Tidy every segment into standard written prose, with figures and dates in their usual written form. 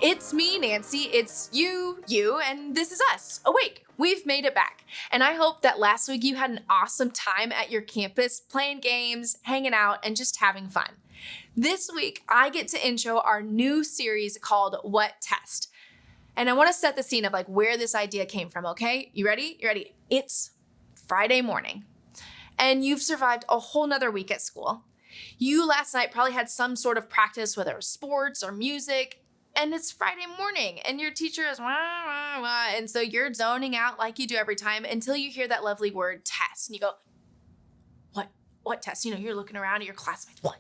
It's me, Nancy. It's you, and this is us, Awake. We've made it back. And I hope that last week you had an awesome time at your campus, playing games, hanging out, and just having fun. This week, I get to intro our new series called What Test? And I want to set the scene of where this idea came from, okay? You ready? You ready? It's Friday morning, and you've survived a whole nother week at school. You last night probably had some sort of practice, whether it was sports or music, and it's Friday morning, and your teacher is wah, wah, wah, and so you're zoning out like you do every time until you hear that lovely word test, and you go, what test? You're looking around at your classmates, what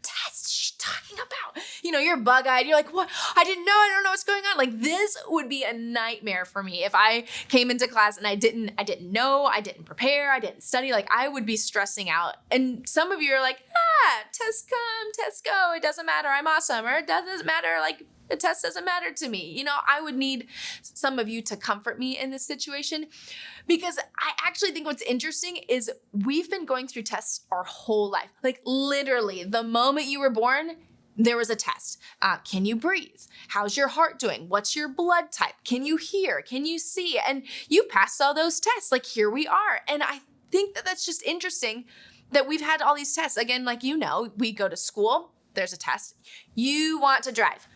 test is she talking about? You're bug-eyed, you're like, what? I don't know what's going on. This would be a nightmare for me if I came into class and I didn't know, I didn't prepare, I didn't study, I would be stressing out. And some of you are like, test come, test go, it doesn't matter, I'm awesome, or it doesn't matter, the test doesn't matter to me. I would need some of you to comfort me in this situation, because I actually think what's interesting is we've been going through tests our whole life. Literally, the moment you were born, there was a test. Can you breathe? How's your heart doing? What's your blood type? Can you hear? Can you see? And you passed all those tests. Here we are. And I think that that's just interesting that we've had all these tests. Again, we go to school, there's a test. You want to drive.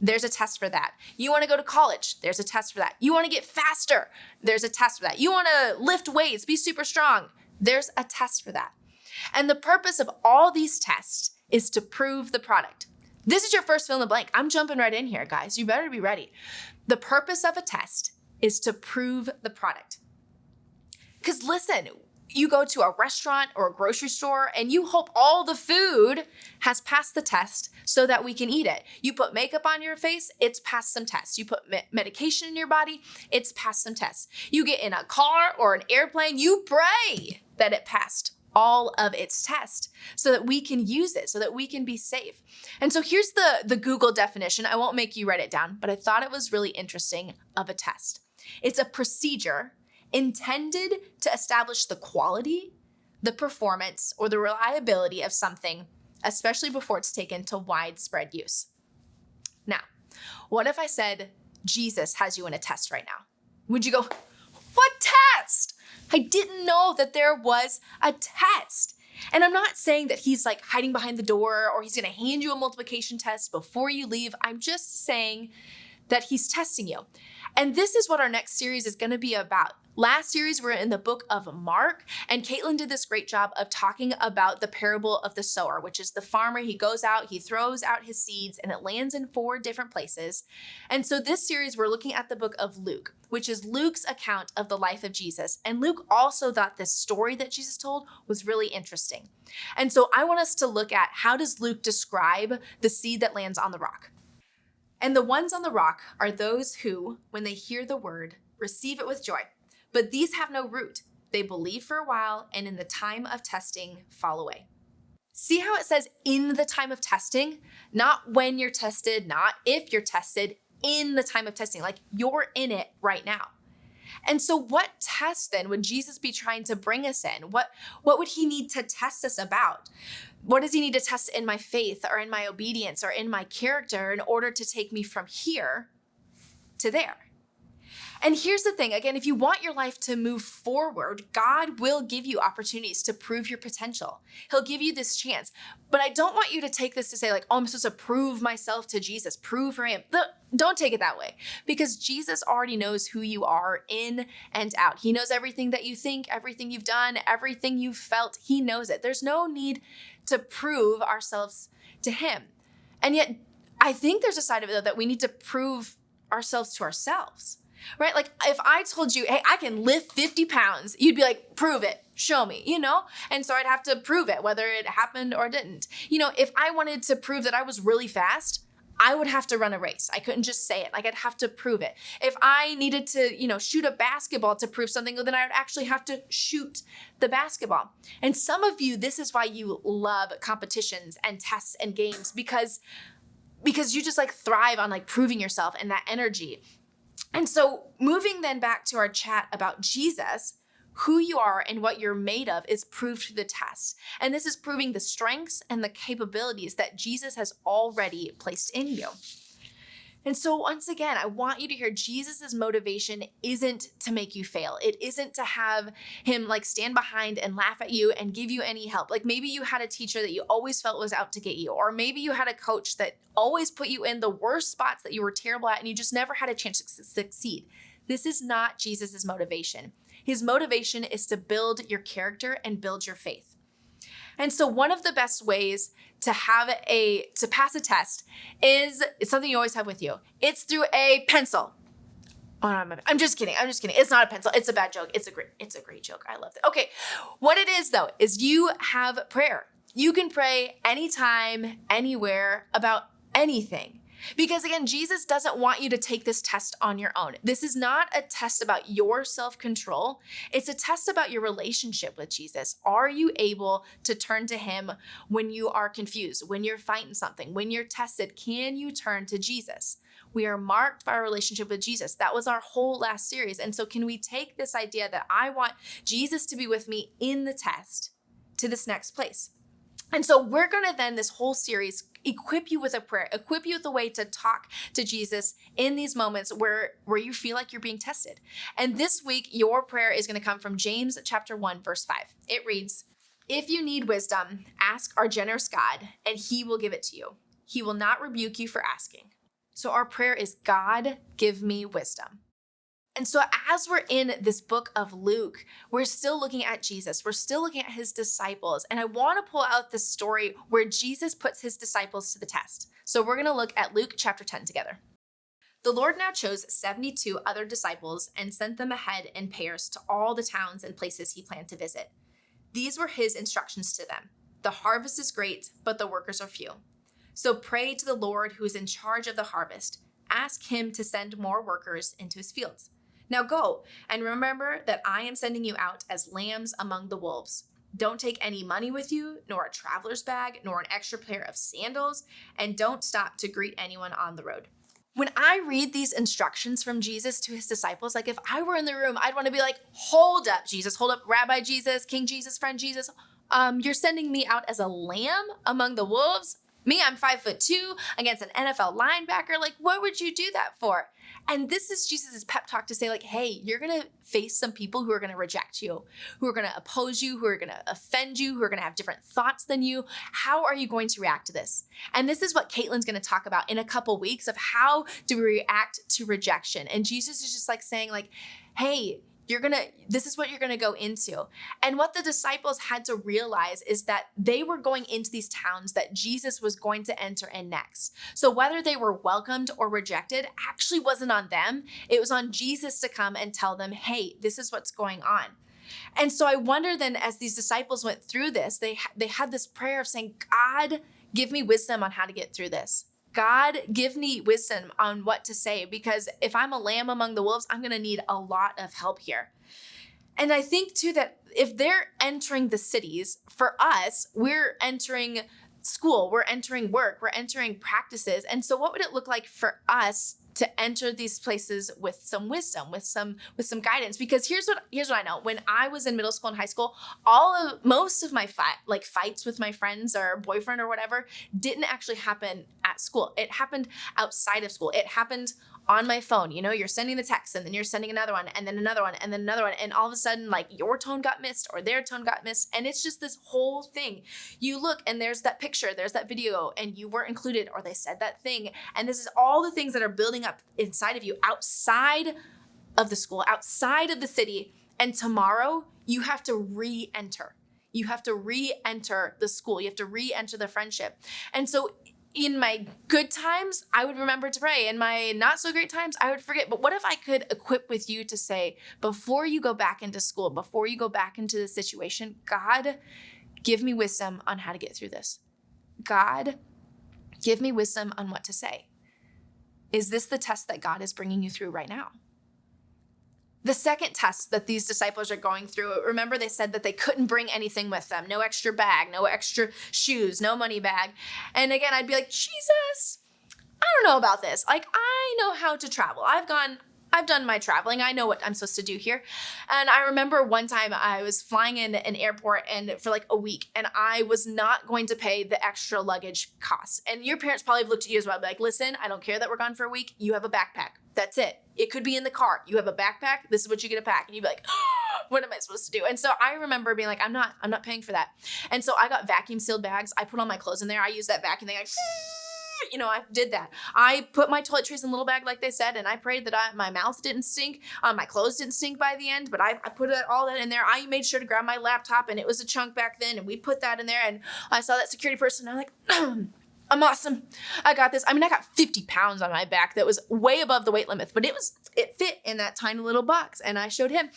There's a test for that. You want to go to college. There's a test for that. You want to get faster. There's a test for that. You want to lift weights, be super strong. There's a test for that. And the purpose of all these tests is to prove the product. This is your first fill in the blank. I'm jumping right in here, guys. You better be ready. The purpose of a test is to prove the product. Because listen, you go to a restaurant or a grocery store and you hope all the food has passed the test so that we can eat it. You put makeup on your face, it's passed some tests. You put medication in your body, it's passed some tests. You get in a car or an airplane, you pray that it passed all of its tests so that we can use it, so that we can be safe. And so here's the Google definition. I won't make you write it down, but I thought it was really interesting of a test. It's a procedure intended to establish the quality, the performance, or the reliability of something, especially before it's taken to widespread use. Now, what if I said Jesus has you in a test right now? Would you go, what test? I didn't know that there was a test. And I'm not saying that he's hiding behind the door or he's going to hand you a multiplication test before you leave. I'm just saying that he's testing you. And this is what our next series is going to be about. Last series, we're in the book of Mark, and Caitlin did this great job of talking about the parable of the sower, which is the farmer. He goes out, he throws out his seeds, and it lands in 4 different places. And so this series, we're looking at the book of Luke, which is Luke's account of the life of Jesus. And Luke also thought this story that Jesus told was really interesting. And so I want us to look at, how does Luke describe the seed that lands on the rock? And the ones on the rock are those who, when they hear the word, receive it with joy. But these have no root. They believe for a while, and in the time of testing, fall away. See how it says in the time of testing? Not when you're tested, not if you're tested, in the time of testing. You're in it right now. And so what test then would Jesus be trying to bring us in? What would he need to test us about? What does he need to test in my faith or in my obedience or in my character in order to take me from here to there? And here's the thing, again, if you want your life to move forward, God will give you opportunities to prove your potential. He'll give you this chance. But I don't want you to take this to say I'm supposed to prove myself to Jesus, prove for him. Don't take it that way, because Jesus already knows who you are in and out. He knows everything that you think, everything you've done, everything you've felt. He knows it. There's no need to prove ourselves to him. And yet, I think there's a side of it, though, that we need to prove ourselves to ourselves. Right? If I told you, hey, I can lift 50 pounds, you'd be like, prove it, show me, And so I'd have to prove it, whether it happened or didn't. If I wanted to prove that I was really fast, I would have to run a race. I couldn't just say it. I'd have to prove it. If I needed to, shoot a basketball to prove something, then I would actually have to shoot the basketball. And some of you, this is why you love competitions and tests and games, because you just thrive on proving yourself and that energy. And so moving then back to our chat about Jesus, who you are and what you're made of is proved through the test. And this is proving the strengths and the capabilities that Jesus has already placed in you. And so once again, I want you to hear Jesus's motivation isn't to make you fail. It isn't to have him like stand behind and laugh at you and give you any help. Like maybe you had a teacher that you always felt was out to get you, or maybe you had a coach that always put you in the worst spots that you were terrible at and you just never had a chance to succeed. This is not Jesus's motivation. His motivation is to build your character and build your faith. And so one of the best ways to pass a test is it's something you always have with you. It's through a pencil. Oh, no, I'm just kidding. It's not a pencil. It's a bad joke. It's a great joke. I love it. Okay. What it is though, is you have prayer. You can pray anytime, anywhere about anything. Because again, Jesus doesn't want you to take this test on your own. This is not a test about your self-control. It's a test about your relationship with Jesus. Are you able to turn to him when you are confused, when you're fighting something, when you're tested? Can you turn to Jesus? We are marked by our relationship with Jesus. That was our whole last series. And so can we take this idea that I want Jesus to be with me in the test to this next place? And so we're going to then, this whole series, equip you with a prayer, equip you with a way to talk to Jesus in these moments where you feel like you're being tested. And this week, your prayer is going to come from James chapter 1, verse 5. It reads, "If you need wisdom, ask our generous God, and he will give it to you. He will not rebuke you for asking." So our prayer is, God, give me wisdom. And so as we're in this book of Luke, we're still looking at Jesus. We're still looking at his disciples. And I want to pull out this story where Jesus puts his disciples to the test. So we're going to look at Luke chapter 10 together. The Lord now chose 72 other disciples and sent them ahead in pairs to all the towns and places he planned to visit. These were his instructions to them. The harvest is great, but the workers are few. So pray to the Lord who is in charge of the harvest. Ask him to send more workers into his fields. Now go, and remember that I am sending you out as lambs among the wolves. Don't take any money with you, nor a traveler's bag, nor an extra pair of sandals, and don't stop to greet anyone on the road. When I read these instructions from Jesus to his disciples, like if I were in the room, I'd want to be like, hold up, Jesus, hold up, Rabbi Jesus, King Jesus, friend Jesus. You're sending me out as a lamb among the wolves? Me, I'm 5'2" against an NFL linebacker. Like, what would you do that for? And this is Jesus's pep talk to say like, hey, you're going to face some people who are going to reject you, who are going to oppose you, who are going to offend you, who are going to have different thoughts than you. How are you going to react to this? And this is what Caitlin's going to talk about in a couple weeks of how do we react to rejection. And Jesus is just like saying like, hey, this is what you're going to go into. And what the disciples had to realize is that they were going into these towns that Jesus was going to enter in next. So whether they were welcomed or rejected actually wasn't on them. It was on Jesus to come and tell them, hey, this is what's going on. And so I wonder then as these disciples went through this, they had this prayer of saying, God, give me wisdom on how to get through this. God, give me wisdom on what to say, because if I'm a lamb among the wolves, I'm going to need a lot of help here. And I think too that if they're entering the cities, for us, we're entering school, we're entering work, we're entering practices. And so what would it look like for us to enter these places with some wisdom, with some guidance? Because here's what I know. When I was in middle school and high school, most of my fights with my friends or boyfriend or whatever didn't actually happen at school. It happened outside of school. It happened on my phone. You know, you're sending the text and then you're sending another one and then another one and then another one. And all of a sudden, like your tone got missed or their tone got missed. And it's just this whole thing. You look and there's that picture, there's that video, and you weren't included or they said that thing. And this is all the things that are building up inside of you outside of the school, outside of the city. And tomorrow you have to re-enter. You have to re-enter the school. You have to re-enter the friendship. And so in my good times, I would remember to pray. In my not so great times, I would forget. But what if I could equip with you to say, before you go back into school, before you go back into the situation, God, give me wisdom on how to get through this. God, give me wisdom on what to say. Is this the test that God is bringing you through right now? The second test that these disciples are going through, remember they said that they couldn't bring anything with them. No extra bag, no extra shoes, no money bag. And again, I'd be like, Jesus, I don't know about this. Like, I know how to travel. I've gone I've done my traveling. I know what I'm supposed to do here. And I remember one time I was flying in an airport and for like a week, and I was not going to pay the extra luggage costs. And your parents probably have looked at you as well, like, listen, I don't care that we're gone for a week. You have a backpack. That's it. It could be in the car. You have a backpack. This is what you get to pack. And you'd be like, what am I supposed to do? And so I remember being like, I'm not paying for that. And so I got vacuum sealed bags. I put all my clothes in there. I used that vacuum thing. I did that. I put my toiletries in a little bag, like they said, and I prayed that my mouth didn't stink. My clothes didn't stink by the end, but I put all that in there. I made sure to grab my laptop, and it was a chunk back then, and we put that in there, and I saw that security person, and I'm like, I'm awesome. I got this. I mean, I got 50 pounds on my back that was way above the weight limit, but it fit in that tiny little box, and I showed him.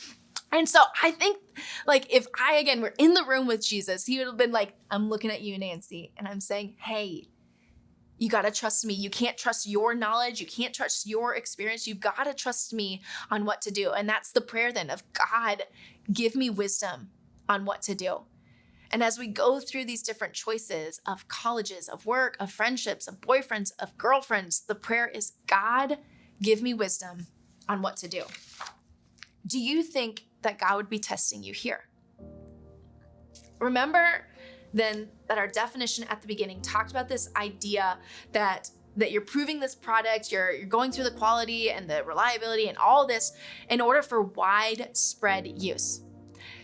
And so I think, like, if I, again, were in the room with Jesus, he would have been like, I'm looking at you, Nancy, and I'm saying, hey, you got to trust me. You can't trust your knowledge. You can't trust your experience. You've got to trust me on what to do. And that's the prayer then of God, give me wisdom on what to do. And as we go through these different choices of colleges, of work, of friendships, of boyfriends, of girlfriends, the prayer is, God, give me wisdom on what to do. Do you think that God would be testing you here? Remember then that our definition at the beginning talked about this idea that you're proving this product, you're going through the quality and the reliability and all this in order for widespread use.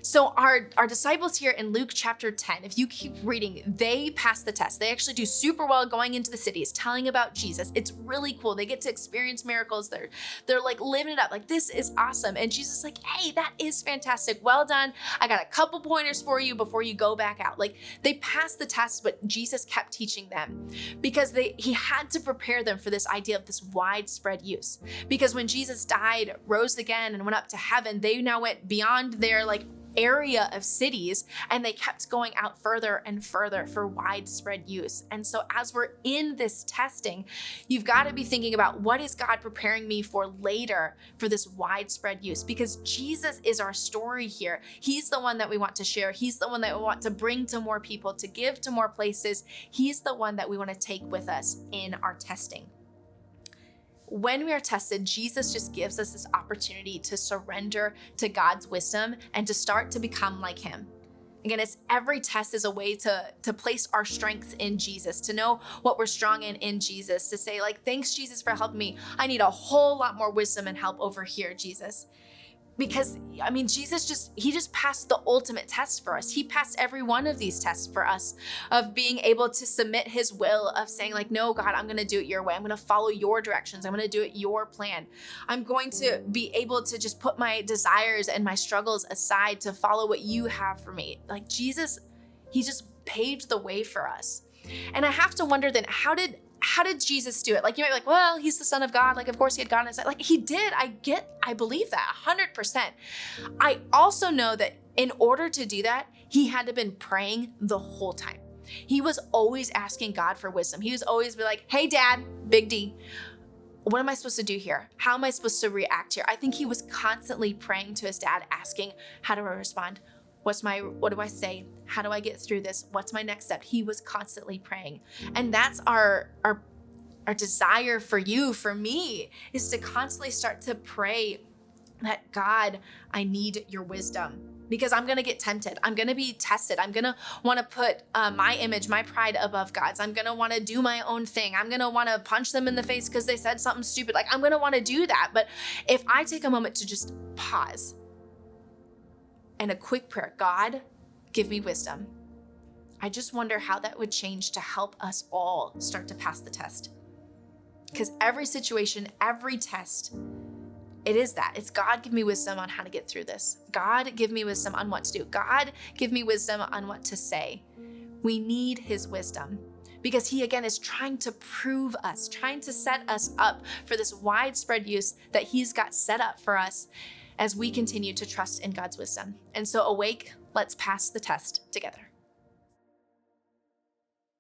So our disciples here in Luke chapter 10, if you keep reading, they pass the test. They actually do super well going into the cities, telling about Jesus. It's really cool. They get to experience miracles. They're like living it up. Like, this is awesome. And Jesus is like, hey, that is fantastic. Well done. I got a couple pointers for you before you go back out. Like, they passed the test, but Jesus kept teaching them because he had to prepare them for this idea of this widespread use. Because when Jesus died, rose again, and went up to heaven, they now went beyond their area of cities, and they kept going out further and further for widespread use. And so as we're in this testing, you've got to be thinking about, what is God preparing me for later for this widespread use? Because Jesus is our story here. He's the one that we want to share. He's the one that we want to bring to more people, to give to more places. He's the one that we want to take with us in our testing. When we are tested, Jesus just gives us this opportunity to surrender to God's wisdom and to start to become like him. Again, every test is a way to place our strengths in Jesus, to know what we're strong in Jesus, to say, like, thanks, Jesus, for helping me. I need a whole lot more wisdom and help over here, Jesus. Because, I mean, Jesus he just passed the ultimate test for us. He passed every one of these tests for us of being able to submit his will, of saying, like, no, God, I'm going to do it your way. I'm going to follow your directions. I'm going to do it your plan. I'm going to be able to just put my desires and my struggles aside to follow what you have for me. Like, Jesus, he just paved the way for us. And I have to wonder then, how did Jesus do it? Like, you might be like, well, he's the Son of God. Like, of course he had God on his side. Like, he did. I believe that 100%. I also know that in order to do that, he had to have been praying the whole time. He was always asking God for wisdom. He was always be like, hey, Dad, big D, what am I supposed to do here? How am I supposed to react here? I think he was constantly praying to his dad, asking, how do I respond? What do I say? How do I get through this? What's my next step? He was constantly praying. And that's our desire for you, for me, is to constantly start to pray that, God, I need your wisdom, because I'm going to get tempted. I'm going to be tested. I'm going to want to put my image, my pride above God's. I'm going to want to do my own thing. I'm going to want to punch them in the face because they said something stupid. Like, I'm going to want to do that. But if I take a moment to just pause and a quick prayer, God, give me wisdom, I just wonder how that would change to help us all start to pass the test. Because every situation, every test, it is that. It's, God, give me wisdom on how to get through this. God, give me wisdom on what to do. God, give me wisdom on what to say. We need his wisdom, because he, again, is trying to prove us, trying to set us up for this widespread use that he's got set up for us as we continue to trust in God's wisdom. And so, awake, let's pass the test together.